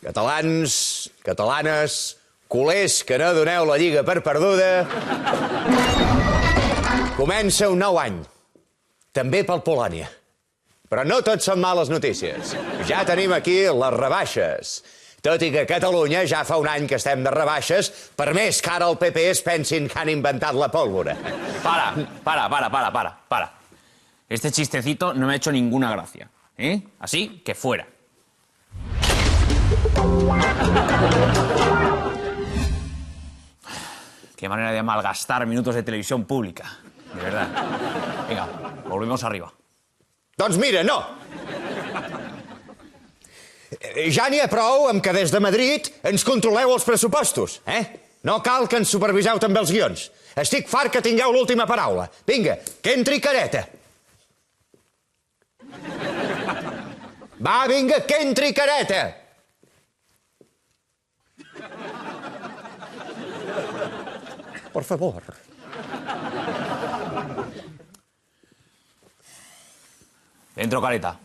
Catalans, catalanes, culers que no doneu la Lliga per perduda, comença un nou any, també pel Polònia. Però no tot són males notícies. Ja tenim aquí les rebaixes. Tot i que a Catalunya ja fa un any que estem de rebaixes, per més que ara el PP es pensin que han inventat la pólvora. Para. Este chistecito no me ha hecho ninguna gracia. Así que fuera. Qué manera de malgastar minutos de televisión pública. De verdad. Venga, volvemos arriba. Doncs mira, no. Ja n'hi ha prou amb que des de Madrid ens controleu els pressupostos, No cal que ens superviseu també els guions. Estic fart que tingueu l'última paraula. Vinga, que entri Careta. Va, vinga, que entri Careta. Por favor. Dentro, Careta.